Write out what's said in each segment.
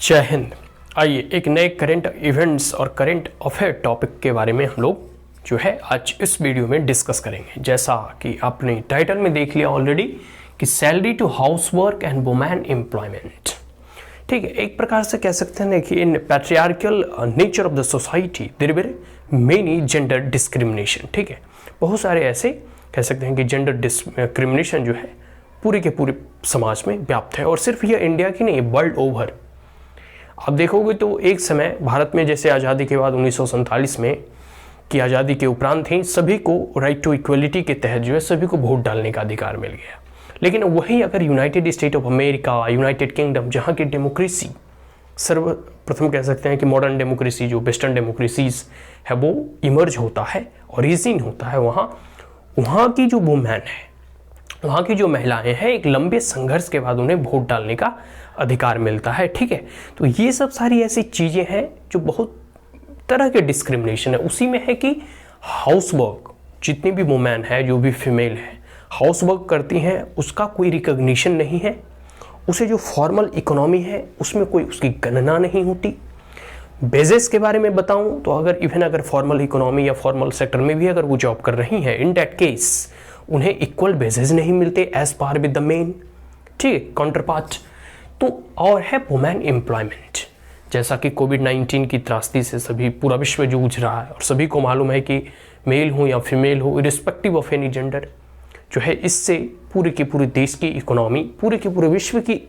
जय हिंद। आइए एक नए करंट इवेंट्स और करंट अफेयर टॉपिक के बारे में हम लोग जो है आज इस वीडियो में डिस्कस करेंगे। जैसा कि आपने टाइटल में देख लिया ऑलरेडी कि salary to house work and women employment. ठीक है, एक प्रकार से कह सकते हैं कि in patriarchal nature of the society there were many gender discrimination. ठीक है, बहुत सारे ऐसे कह सकते हैं कि जेंडर डिस्क्रिमिनेशन जो है पूरे के पूरे समाज में व्याप्त है, और सिर्फ ये इंडिया की नहीं, वर्ल्ड ओवर आप देखोगे तो एक समय भारत में जैसे आज़ादी के बाद 1947 में की आज़ादी के उपरांत ही सभी को राइट टू इक्वलिटी के तहत जो है सभी को वोट डालने का अधिकार मिल गया। लेकिन वही अगर United state of America, United kingdom, जहाँ की डेमोक्रेसी सर्वप्रथम कह सकते हैं कि मॉडर्न डेमोक्रेसी जो वेस्टर्न डेमोक्रेसीज है वो इमर्ज होता है, ओरिजिन होता है, वहाँ की जो वुमेन है, वहाँ की जो महिलाएं हैं, एक लंबे संघर्ष के बाद उन्हें वोट डालने का अधिकार मिलता है। ठीक है, तो ये सब सारी ऐसी चीज़ें हैं जो बहुत तरह के डिस्क्रिमिनेशन है। उसी में है कि हाउस वर्क, जितनी भी वुमेन है, जो भी फीमेल है हाउस वर्क करती हैं, उसका कोई रिकॉग्निशन नहीं है। उसे जो फॉर्मल इकोनॉमी है उसमें कोई उसकी गणना नहीं होती। बेजेस के बारे में बताऊं तो अगर फॉर्मल इकोनॉमी या फॉर्मल सेक्टर में भी अगर वो जॉब कर रही हैं, इन दैट केस उन्हें इक्वल बेजेस नहीं मिलते as par with the men. ठीक है, काउंटर पार्ट। तो और है वुमेन एम्प्लॉयमेंट। जैसा कि कोविड-19 की त्रासदी से सभी पूरा विश्व जूझ रहा है और सभी को मालूम है कि मेल हो या फीमेल हो, इरिस्पेक्टिव ऑफ एनी जेंडर, जो है इससे पूरे के पूरे देश की इकोनॉमी, पूरे के पूरे विश्व की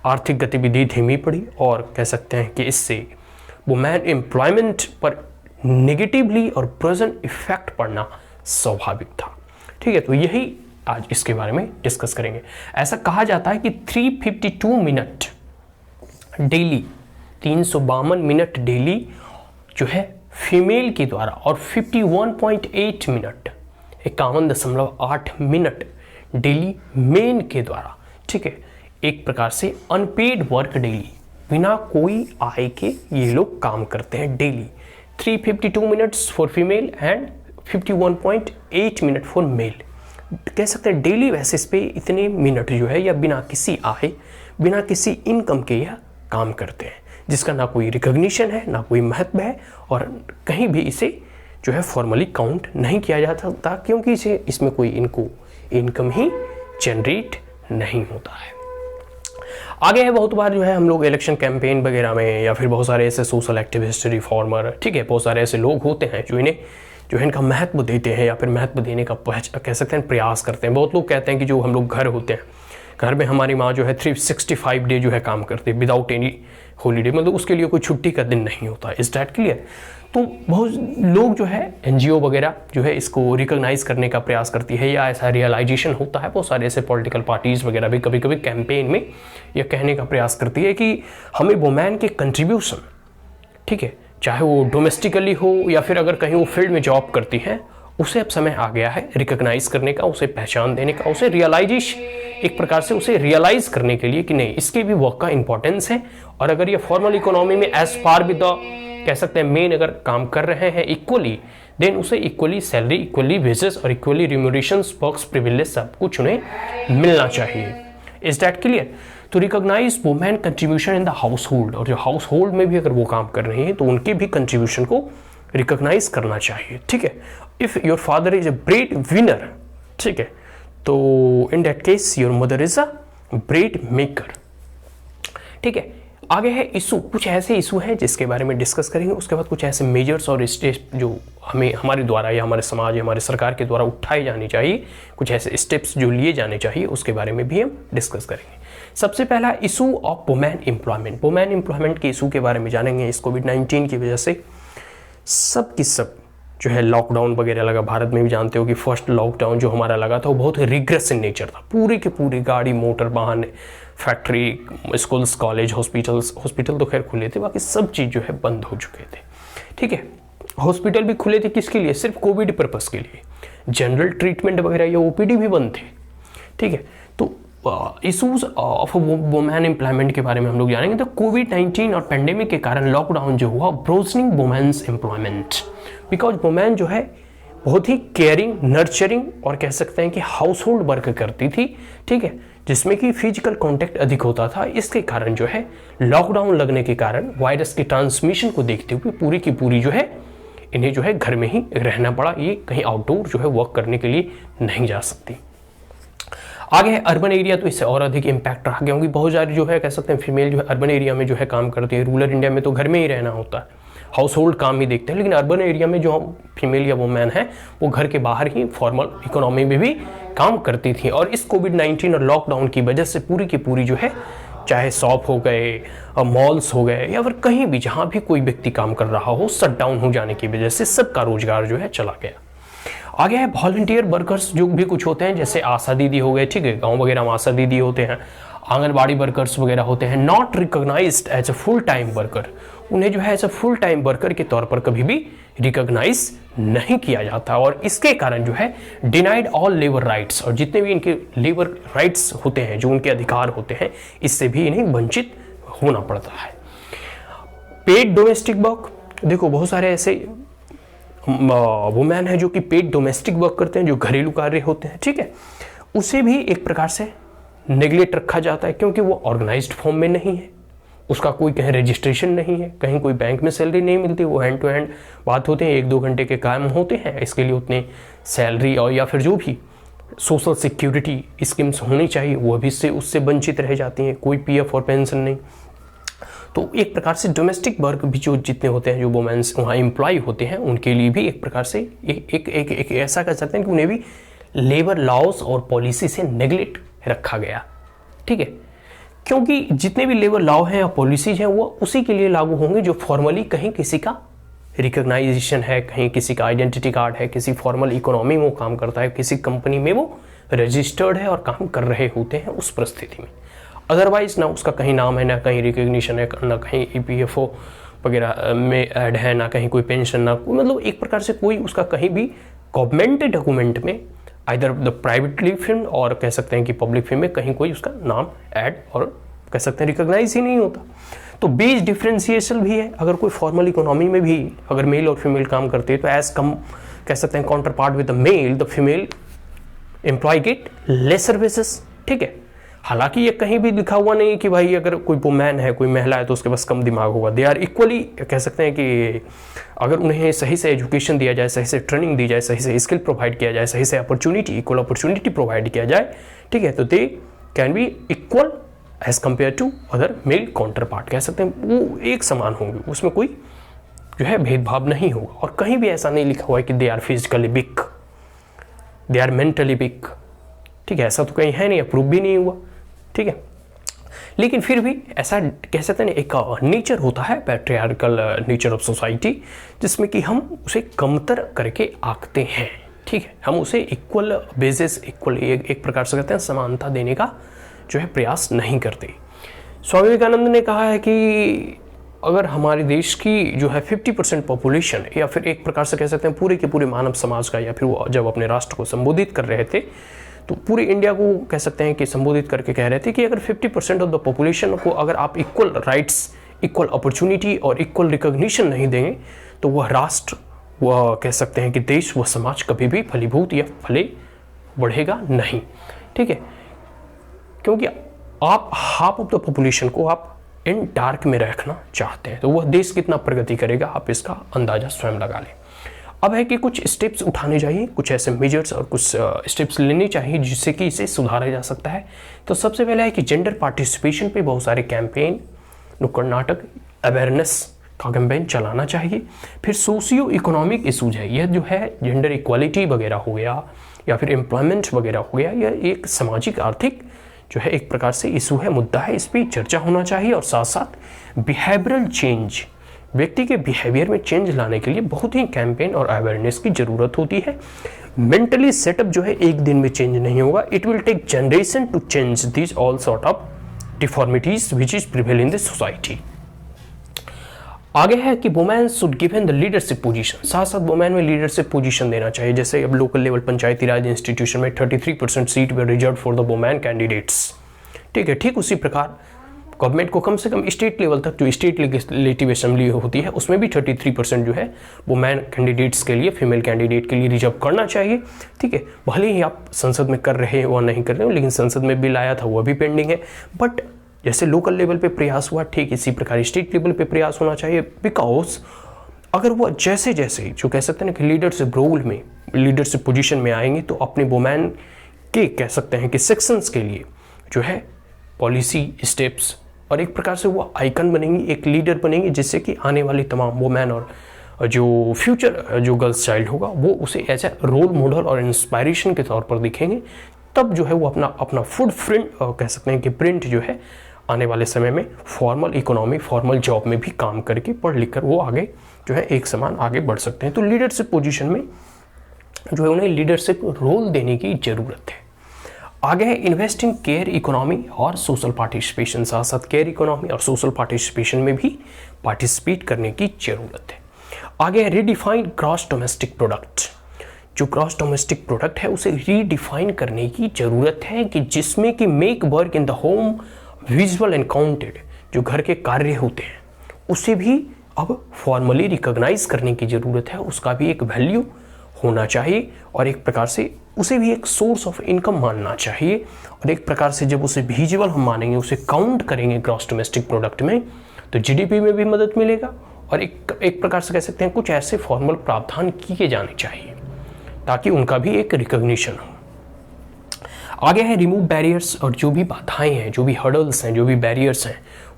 आर्थिक गतिविधि धीमी पड़ी, और कह सकते हैं कि इससे वुमेन एम्प्लॉयमेंट पर नेगेटिवली और प्रेजेंट इफेक्ट पड़ना स्वाभाविक था। ठीक है, तो यही आज इसके बारे में डिस्कस करेंगे। ऐसा कहा जाता है कि 352 मिनट डेली, 352 मिनट डेली जो है फीमेल के द्वारा, और 51.8 मिनट, 51.8 मिनट डेली मेन के द्वारा। ठीक है, एक प्रकार से अनपेड वर्क डेली, बिना कोई आय के ये लोग काम करते हैं daily. 352 minutes for female and 51.8 minute for male. कह सकते हैं डेली बेसिस पे इतने मिनट जो है या बिना किसी आय, बिना किसी इनकम के यह काम करते हैं, जिसका ना कोई रिकॉग्निशन है, ना कोई महत्व है, और कहीं भी इसे जो है फॉर्मली काउंट नहीं किया जाता, क्योंकि इसमें कोई इनकम ही जनरेट नहीं होता है। आगे है, बहुत बार जो है हम लोग इलेक्शन कैंपेन वगैरह में या फिर बहुत सारे ऐसे सोशल एक्टिविस्ट, रिफॉर्मर, ठीक है, बहुत सारे ऐसे लोग होते हैं जो इनका महत्व देते हैं या फिर महत्व देने का कह सकते हैं प्रयास करते हैं। बहुत लोग कहते हैं कि जो हम लोग घर होते हैं, घर में हमारी माँ जो है 365 डे जो है काम करती है विदाउट एनी हॉलीडे, मतलब उसके लिए कोई छुट्टी का दिन नहीं होता। Is that clear? तो बहुत लोग जो है एनजीओ वगैरह जो है इसको रिकॉग्नाइज करने का प्रयास करती है, या ऐसा रियलाइजेशन होता है। बहुत सारे ऐसे पॉलिटिकल पार्टीज वगैरह भी कभी कभी कैंपेन में यह कहने का प्रयास करती है कि हमें वुमेन के कंट्रीब्यूशन, ठीक है, चाहे वो डोमेस्टिकली हो या फिर अगर कहीं वो फील्ड में जॉब करती है, उसे अब समय आ गया है रिकॉग्नाइज करने का, उसे पहचान देने का, उसे रियलाइजेशन, एक प्रकार से उसे रियलाइज करने के लिए कि नहीं, इसके भी वर्क का इंपॉर्टेंस है। और अगर ये फॉर्मल इकोनॉमी में एज पार विद द कह सकते हैं मेन अगर काम कर रहे हैं इक्वली, देन उसे इक्वली सैलरी, इक्वली वेजेस और इक्वली रिम्यूनरेशंस, वर्क्स, प्रिविलेज सब कुछ उन्हें मिलना चाहिए। Is that clear? तो recognise women contribution in the house hold, और जो हाउस होल्ड में भी अगर वो काम कर रही है तो उनके भी कंट्रीब्यूशन को रिकॉग्नाइज करना चाहिए। ठीक है, if your father is a bread winner, ठीक है, तो इन that case your mother is a bread maker. ठीक है, आगे है इशू, कुछ ऐसे इशू हैं जिसके बारे में डिस्कस करेंगे। उसके बाद कुछ ऐसे मेजर्स और स्टेप्स जो हमें हमारे द्वारा या हमारे समाज या हमारे सरकार के द्वारा उठाए जाने चाहिए, कुछ ऐसे स्टेप्स जो लिए जाने चाहिए, उसके बारे में भी हम डिस्कस करेंगे। सबसे पहला issue of women employment. Women employment के इशू के बारे में जानेंगे। इस कोविड-19 की वजह से सब की सब जो है लॉकडाउन वगैरह लगा, भारत में भी जानते हो कि फर्स्ट लॉकडाउन जो हमारा लगा था वो बहुत रिग्रेस इन नेचर था। पूरी की पूरी गाड़ी, मोटर, वाहन, फैक्ट्री, स्कूल्स, कॉलेज, हॉस्पिटल तो खैर खुले थे, बाकी सब चीज़ जो है बंद हो चुके थे। ठीक है, हॉस्पिटल भी खुले थे किसके लिए? सिर्फ कोविड पर्पस के लिए। जनरल ट्रीटमेंट वगैरह या ओपीडी भी बंद थे। ठीक है, तो इशूज ऑफ वुमेन एम्प्लॉयमेंट के बारे में हम लोग जानेंगे। तो कोविड-19 और पेंडेमिक के कारण लॉकडाउन जो हुआ, ब्रोजनिंग वुमेन्स एम्प्लॉयमेंट, बिकॉज वुमेन जो है बहुत ही केयरिंग, नर्चरिंग और कह सकते हैं कि हाउस होल्ड वर्क करती थी। ठीक है, जिसमें कि फिजिकल कांटेक्ट अधिक होता था। इसके कारण जो है लॉकडाउन लगने के कारण वायरस के ट्रांसमिशन को देखते हुए पूरी की पूरी जो है इन्हें जो है घर में ही रहना पड़ा। ये कहीं आउटडोर जो है वर्क करने के लिए नहीं जा सकती। आगे है अर्बन एरिया, तो इससे और अधिक इम्पैक्ट रहा, क्योंकि बहुत सारी जो है कह सकते हैं फीमेल जो है अर्बन एरिया में जो है काम करती है। रूरल इंडिया में तो घर में ही रहना होता है, हाउस होल्ड काम ही देखते हैं, लेकिन अर्बन एरिया में जो फीमेल या वुमेन है वो घर के बाहर ही फॉर्मल इकोनॉमी में भी काम करती थी। और इस कोविड-19 और लॉकडाउन की वजह से पूरी की पूरी जो है, चाहे शॉप हो गए, मॉल्स हो गए, या फिर कहीं भी जहाँ भी कोई व्यक्ति काम कर रहा हो, शट डाउन हो जाने की वजह से सबका रोजगार जो है चला गया। आगे है वॉलंटियर वर्कर्स जो भी कुछ होते हैं, जैसे आशा दीदी हो गए, ठीक है, गाँव वगैरह में आशा दीदी होते हैं, आंगनबाड़ी वर्कर्स वगैरह होते हैं, not recognized as a full time worker. उन्हें जो है as a full time worker के तौर पर कभी भी रिकॉग्नाइज नहीं किया जाता, और इसके कारण जो है डिनाइड ऑल लेबर राइट्स, और जितने भी इनके लेबर राइट्स होते हैं, जो उनके अधिकार होते हैं, इससे भी इन्हें वंचित होना पड़ता है। पेड डोमेस्टिक वर्क, देखो बहुत सारे ऐसे वुमेन है जो कि पेड डोमेस्टिक वर्क करते हैं, जो घरेलू कार्य होते हैं, ठीक है, उसे भी एक प्रकार से नेग्लेक्ट रखा जाता है, क्योंकि वो ऑर्गेनाइज्ड फॉर्म में नहीं है, उसका कोई कहीं रजिस्ट्रेशन नहीं है, कहीं कोई बैंक में सैलरी नहीं मिलती, वो हैंड टू हैंड बात होते हैं, 1-2 घंटे के काम होते हैं, इसके लिए उतनी सैलरी और या फिर जो भी सोशल सिक्योरिटी स्कीम्स होनी चाहिए वो भी उससे वंचित रह जाती हैं, कोई पीएफ और पेंशन नहीं। तो एक प्रकार से डोमेस्टिक वर्क भी जो जितने होते हैं, जो वुमेन्स वहाँ एम्प्लॉय होते हैं, उनके लिए भी एक प्रकार से एक ऐसा कह सकते हैं कि उन्हें भी लेबर लॉज और पॉलिसी से नेग्लेक्ट रखा गया, ठीक है, क्योंकि जितने भी लेबर लॉ हैं या पॉलिसीज हैं वो उसी के लिए लागू होंगे जो फॉर्मली कहीं किसी का रिकॉग्नाइजेशन है, कहीं किसी का आइडेंटिटी कार्ड है, किसी फॉर्मल इकोनॉमी में वो काम करता है, किसी कंपनी में वो रजिस्टर्ड है और काम कर रहे होते हैं उस परिस्थिति में। अदरवाइज ना उसका कहीं नाम है, ना कहीं रिकॉग्निशन है, ना कहीं ईपीएफओ वगैरह में ऐड है, ना कहीं कोई पेंशन, ना कोई, मतलब एक प्रकार से कोई उसका कहीं भी गवर्नमेंट डॉक्यूमेंट में आइदर द प्राइवेटली फिल्म और कह सकते हैं कि पब्लिक फिल्म में कहीं कोई उसका नाम ऐड और कह सकते हैं रिकॉग्नाइज ही नहीं होता। तो बेस डिफ्रेंसिएशन भी है, अगर कोई फॉर्मल इकोनॉमी में भी अगर मेल और फीमेल काम करते हैं तो एज कम कह सकते हैं counter part with the male, the female employ get less services, ठीक है। हालांकि ये कहीं भी लिखा हुआ नहीं कि भाई अगर कोई वुमेन है, कोई महिला है तो उसके पास कम दिमाग होगा। दे आर इक्वली, कह सकते हैं कि अगर उन्हें सही से एजुकेशन दिया जाए, सही से ट्रेनिंग दी जाए, सही से स्किल प्रोवाइड किया जाए, सही से अपॉर्चुनिटी, इक्वल अपॉर्चुनिटी प्रोवाइड किया जाए, ठीक है, तो they can be equal as compare to other male counter part, कह सकते हैं वो एक समान होंगे, उसमें कोई जो है भेदभाव नहीं होगा। और कहीं भी ऐसा नहीं लिखा हुआ है कि they are physically weak, they are mentally weak, ठीक है, ऐसा तो कहीं है नहीं, अप्रूव भी नहीं हुआ, ठीक है। लेकिन फिर भी ऐसा कह सकते हैं एक नेचर होता है, पैट्रियार्कल नेचर ऑफ सोसाइटी, जिसमें कि हम उसे कमतर करके आंकते हैं, ठीक है, हम उसे इक्वल बेसिस, इक्वल एक प्रकार से कहते हैं समानता देने का जो है प्रयास नहीं करते। स्वामी विवेकानंद ने कहा है कि अगर हमारे देश की जो है 50% पॉपुलेशन, या फिर एक प्रकार से कह सकते हैं पूरे के पूरे मानव समाज का, या फिर वो जब अपने राष्ट्र को संबोधित कर रहे थे तो पूरे इंडिया को कह सकते हैं कि संबोधित करके कह रहे थे कि अगर 50% ऑफ द पॉपुलेशन को अगर आप इक्वल राइट्स, इक्वल अपॉर्चुनिटी और इक्वल रिकॉग्निशन नहीं देंगे तो वह राष्ट्र, वह कह सकते हैं कि देश, वह समाज कभी भी फलीभूत या फले बढ़ेगा नहीं, ठीक है। क्योंकि आप हाफ ऑफ द पॉपुलेशन को आप इन डार्क में रखना चाहते हैं तो वह देश कितना प्रगति करेगा, आप इसका अंदाजा स्वयं लगा लें। अब है कि कुछ स्टेप्स उठाने चाहिए, कुछ ऐसे मेजर्स और कुछ स्टेप्स लेने चाहिए जिससे कि इसे सुधारा जा सकता है। तो सबसे पहला है कि जेंडर पार्टिसिपेशन पे बहुत सारे कैंपेन, नुक्कड़ नाटक, अवेयरनेस का कैंपेन चलाना चाहिए। फिर सोशियो इकोनॉमिक इशूज है, यह जो है जेंडर इक्वालिटी वगैरह हो गया या फिर एम्प्लॉयमेंट वगैरह हो गया, यह एक सामाजिक आर्थिक जो है एक प्रकार से इशू है, मुद्दा है, इस पर चर्चा होना चाहिए। और साथ साथ बिहेवियरल चेंज, व्यक्ति के बिहेवियर में चेंज लाने के लिए बहुत ही कैंपेन और अवेयरनेस की जरूरत होती है। मेंटली सेटअप जो है एक दिन में चेंज नहीं होगा, it will take generation to change this all sort of deformities which is prevail in the society. आगे है कि women should given the leadership position, साथ साथ वुमेन में लीडरशिप पोजीशन देना चाहिए। जैसे अब लोकल लेवल पंचायती राज इंस्टीट्यूशन में 33% seat way reserve for the women candidates, ठीक है। ठीक उसी प्रकार गवर्नमेंट को कम से कम स्टेट लेवल तक, जो स्टेट लेजिस्लेटिव असेंबली होती है उसमें भी 33% जो है वो मैन कैंडिडेट्स के लिए, फीमेल कैंडिडेट के लिए रिजर्व करना चाहिए। ठीक है, भले ही आप संसद में कर रहे हो और नहीं कर रहे हो, लेकिन संसद में बिल आया था वो अभी पेंडिंग है। बट जैसे लोकल लेवल पे प्रयास हुआ, ठीक इसी प्रकार स्टेट लेवल पे प्रयास होना चाहिए। बिकॉज अगर वो जैसे जैसे जो कह सकते हैं ना कि लीडरशिप रोल में, लीडरशिप पोजीशन में आएंगे तो अपने वुमेन के कह सकते हैं कि सेक्शंस के लिए जो है पॉलिसी स्टेप्स और एक प्रकार से वो आइकन बनेंगी, एक लीडर बनेंगी, जिससे कि आने वाली तमाम वुमेन और जो फ्यूचर जो गर्ल्स चाइल्ड होगा वो उसे एज ए रोल मॉडल और इंस्पायरेशन के तौर पर दिखेंगे। तब जो है वो अपना फुट प्रिंट कह सकते हैं कि प्रिंट जो है आने वाले समय में फॉर्मल इकोनॉमी, फॉर्मल जॉब में भी काम करके पढ़ लिख कर वो आगे जो है एक समान आगे बढ़ सकते हैं। तो लीडरशिप पोजीशन में जो है उन्हें लीडरशिप रोल देने की जरूरत है। आगे है इन्वेस्ट इन केयर इकोनॉमी और सोशल पार्टिसिपेशन। साथ साथ केयर इकोनॉमी और सोशल पार्टिसिपेशन में भी पार्टिसिपेट करने की जरूरत है। आगे है रीडिफाइन ग्रॉस डोमेस्टिक प्रोडक्ट। जो ग्रॉस डोमेस्टिक प्रोडक्ट है उसे रीडिफाइन करने की जरूरत है कि जिसमें कि make work in the home visual and counted, जो घर के कार्य होते हैं उसे भी अब फॉर्मली रिकॉग्नाइज करने की ज़रूरत है। उसका भी एक वैल्यू होना चाहिए और एक प्रकार से उसे भी एक सोर्स ऑफ इनकम मानना चाहिए। और एक प्रकार से जब उसे विजुअल हम मानेंगे, उसे काउंट करेंगे ग्रॉस डोमेस्टिक प्रोडक्ट में, तो जीडीपी में भी मदद मिलेगा। और एक प्रकार से कह सकते हैं कुछ ऐसे फॉर्मल प्रावधान किए जाने चाहिए ताकि उनका भी एक रिकॉग्निशन हो। आगे है रिमूव बैरियर्स। और जो भी बाधाएं हैं, जो भी हर्डल्स हैं, जो भी बैरियर्स हैं,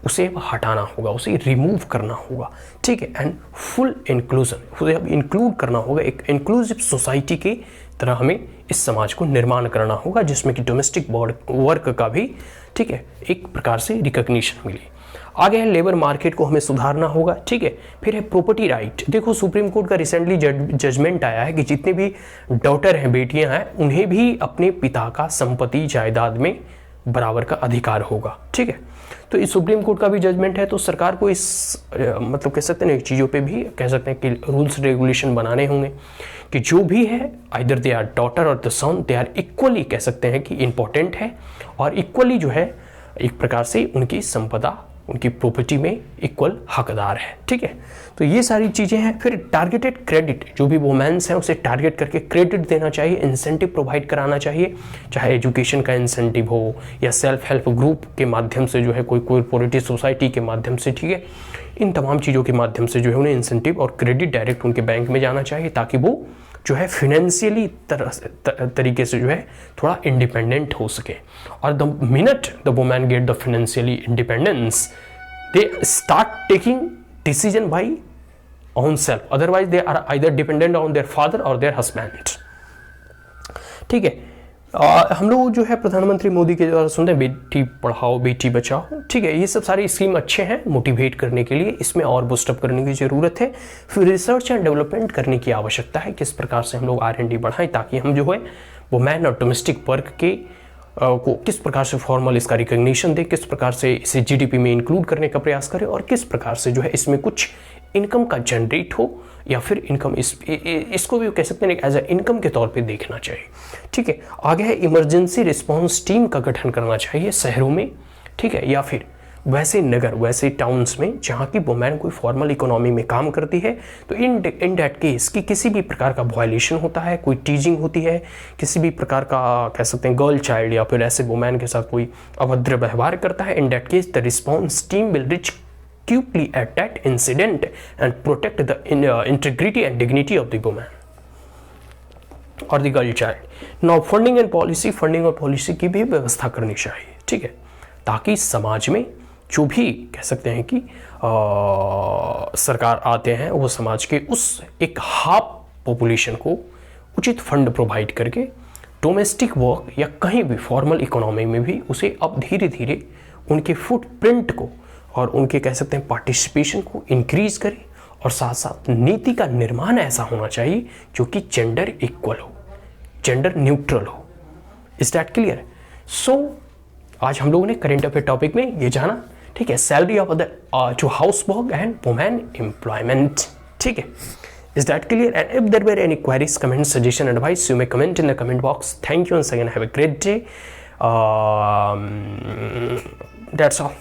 उसे हटाना होगा, उसे रिमूव करना होगा। ठीक है, एंड फुल इंक्लूजन, उसे अब इंक्लूड करना होगा। एक इंक्लूसिव सोसाइटी की तरह हमें इस समाज को निर्माण करना होगा जिसमें कि डोमेस्टिक वर्क का भी ठीक है एक प्रकार से रिकॉग्निशन मिले। आगे है लेबर मार्केट को हमें सुधारना होगा। ठीक है, फिर है प्रॉपर्टी राइट। देखो सुप्रीम कोर्ट का रिसेंटली जजमेंट आया है कि जितने भी डॉटर हैं, बेटियां हैं, उन्हें भी अपने पिता का संपत्ति जायदाद में बराबर का अधिकार होगा। ठीक है, तो इस सुप्रीम कोर्ट का भी जजमेंट है, तो सरकार को इस मतलब कह सकते हैं ना चीज़ों पे भी कह सकते हैं कि रूल्स रेगुलेशन बनाने होंगे कि जो भी है आइदर दे आर डॉटर और the son, they are equally कह सकते हैं कि इम्पोर्टेंट है और इक्वली जो है एक प्रकार से उनकी संपदा, उनकी प्रॉपर्टी में इक्वल हकदार है। ठीक है, तो ये सारी चीज़ें हैं। फिर टारगेटेड क्रेडिट, जो भी वुमेन्स हैं उसे टारगेट करके क्रेडिट देना चाहिए, इंसेंटिव प्रोवाइड कराना चाहिए, चाहे एजुकेशन का इंसेंटिव हो या सेल्फ हेल्प ग्रुप के माध्यम से जो है कोई कोऑपरेटिव सोसाइटी के माध्यम से। ठीक है, इन तमाम चीज़ों के माध्यम से जो है उन्हें इंसेंटिव और क्रेडिट डायरेक्ट उनके बैंक में जाना चाहिए ताकि वो जो है फिनेंशियली तरीके से जो है थोड़ा इंडिपेंडेंट हो सके। और the minute the women get the financially independence, they start taking decision by own self, otherwise they are either dependent on their father और देयर हस्बैंड। ठीक है, हम लोग जो है प्रधानमंत्री मोदी के द्वारा सुनते हैं बेटी पढ़ाओ बेटी बचाओ। ठीक है, ये सब सारे स्कीम अच्छे हैं मोटिवेट करने के लिए, इसमें और बूस्टअप करने की ज़रूरत है। फिर रिसर्च एंड डेवलपमेंट करने की आवश्यकता है, किस प्रकार से हम लोग R&D बढ़ाएं ताकि हम जो है वुमेन और डोमेस्टिक वर्क के को किस प्रकार से फॉर्मल इसका रिकॉग्निशन दे, किस प्रकार से इसे जीडीपी में इंक्लूड करने का प्रयास करें और किस प्रकार से जो है इसमें कुछ इनकम का जनरेट हो या फिर इनकम इसको भी कह सकते हैं एज ए इनकम के तौर पे देखना चाहिए। ठीक है, आगे है इमरजेंसी रिस्पांस टीम का गठन करना चाहिए शहरों में। ठीक है, या फिर वैसे नगर, वैसे टाउन्स में जहाँ की वुमेन कोई फॉर्मल इकोनॉमी में काम करती है, तो इन दैट केस की किसी भी प्रकार का वायलेशन होता है, कोई टीजिंग होती है, किसी भी प्रकार का कह सकते हैं गर्ल चाइल्ड या फिर ऐसे वुमेन के साथ कोई अभद्र व्यवहार करता है, इन that case the response team will rich quickly at that incident and protect the integrity and dignity of the woman or the girl child. Now funding and policy, funding और पॉलिसी की भी व्यवस्था करनी चाहिए। ठीक है, ताकि समाज में जो भी कह सकते हैं कि सरकार आते हैं वो समाज के उस एक हाफ पॉपुलेशन को उचित फंड प्रोवाइड करके डोमेस्टिक वर्क या कहीं भी फॉर्मल इकोनॉमी में भी उसे अब धीरे धीरे उनके फुटप्रिंट को और उनके कह सकते हैं पार्टिसिपेशन को इंक्रीज करे और साथ साथ नीति का निर्माण ऐसा होना चाहिए जो कि जेंडर इक्वल हो, जेंडर न्यूट्रल हो। Is that clear? सो आज हम लोगों ने करेंट अफेयर टॉपिक में ये जाना। ठीक है, सैलरी ऑफ द जो house work and women employment. ठीक है, is that clear? And if there were any queries, comment, suggestion, advice, you may comment in the comment box. Thank you once again, have a great day. That's all.